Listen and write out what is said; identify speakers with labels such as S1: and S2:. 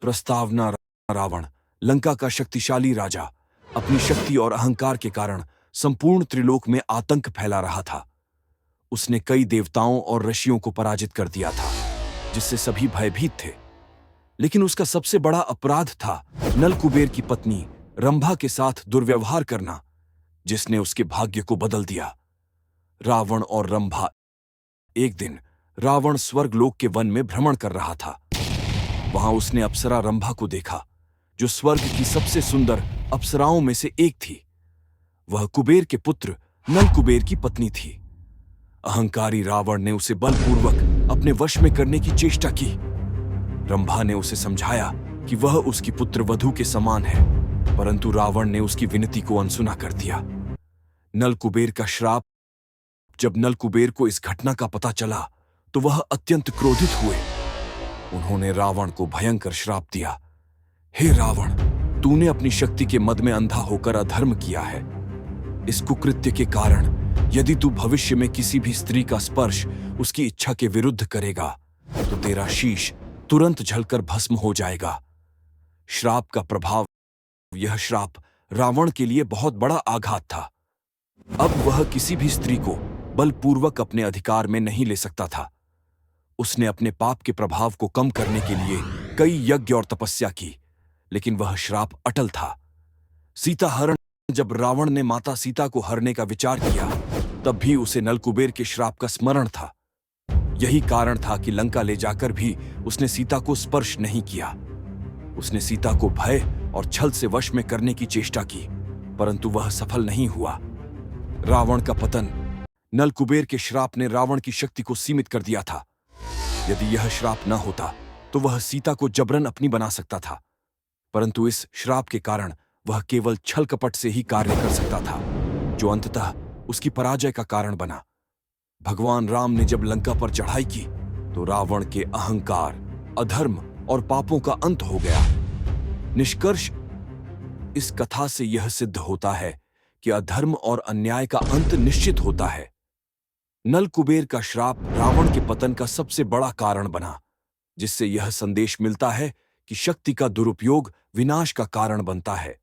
S1: प्रस्तावना। रावण, लंका का शक्तिशाली राजा, अपनी शक्ति और अहंकार के कारण संपूर्ण त्रिलोक में आतंक फैला रहा था। उसने कई देवताओं और ऋषियों को पराजित कर दिया था, जिससे सभी भयभीत थे। लेकिन उसका सबसे बड़ा अपराध था नल कुबेर की पत्नी रंभा के साथ दुर्व्यवहार करना, जिसने उसके भाग्य को बदल दिया। रावण और रंभा। एक दिन रावण स्वर्गलोक के वन में भ्रमण कर रहा था। वहां उसने अप्सरा रंभा को देखा, जो स्वर्ग की सबसे सुंदर अप्सराओं में से एक थी। वह कुबेर के पुत्र नल कुबेर की पत्नी थी। अहंकारी रावण ने उसे बलपूर्वक अपने वश में करने की चेष्टा की। रंभा ने उसे समझाया कि वह उसकी पुत्रवधू के समान है, परंतु रावण ने उसकी विनती को अनसुना कर दिया। नल कुबेर का श्राप। जब नल कुबेर को इस घटना का पता चला तो वह अत्यंत क्रोधित हुए। उन्होंने रावण को भयंकर श्राप दिया। हे रावण, तूने अपनी शक्ति के मद में अंधा होकर अधर्म किया है। इस कुकृत्य के कारण यदि तू भविष्य में किसी भी स्त्री का स्पर्श उसकी इच्छा के विरुद्ध करेगा तो तेरा शीश तुरंत जलकर भस्म हो जाएगा। श्राप का प्रभाव। यह श्राप रावण के लिए बहुत बड़ा आघात था। अब वह किसी भी स्त्री को बलपूर्वक अपने अधिकार में नहीं ले सकता था। उसने अपने पाप के प्रभाव को कम करने के लिए कई यज्ञ और तपस्या की, लेकिन वह श्राप अटल था। सीता हरण। जब रावण ने माता सीता को हरने का विचार किया, तब भी उसे नलकुबेर के श्राप का स्मरण था। यही कारण था कि लंका ले जाकर भी उसने सीता को स्पर्श नहीं किया। उसने सीता को भय और छल से वश में करने की चेष्टा की, परंतु वह सफल नहीं हुआ। रावण का पतन। नलकुबेर के श्राप ने रावण की शक्ति को सीमित कर दिया था। यदि यह श्राप न होता तो वह सीता को जबरन अपनी बना सकता था, परंतु इस श्राप के कारण वह केवल छल कपट से ही कार्य कर सकता था, जो अंततः उसकी पराजय का कारण बना। भगवान राम ने जब लंका पर चढ़ाई की तो रावण के अहंकार, अधर्म और पापों का अंत हो गया। निष्कर्ष। इस कथा से यह सिद्ध होता है कि अधर्म और अन्याय का अंत निश्चित होता है। नल कुबेर का श्राप रावण के पतन का सबसे बड़ा कारण बना, जिससे यह संदेश मिलता है कि शक्ति का दुरुपयोग विनाश का कारण बनता है।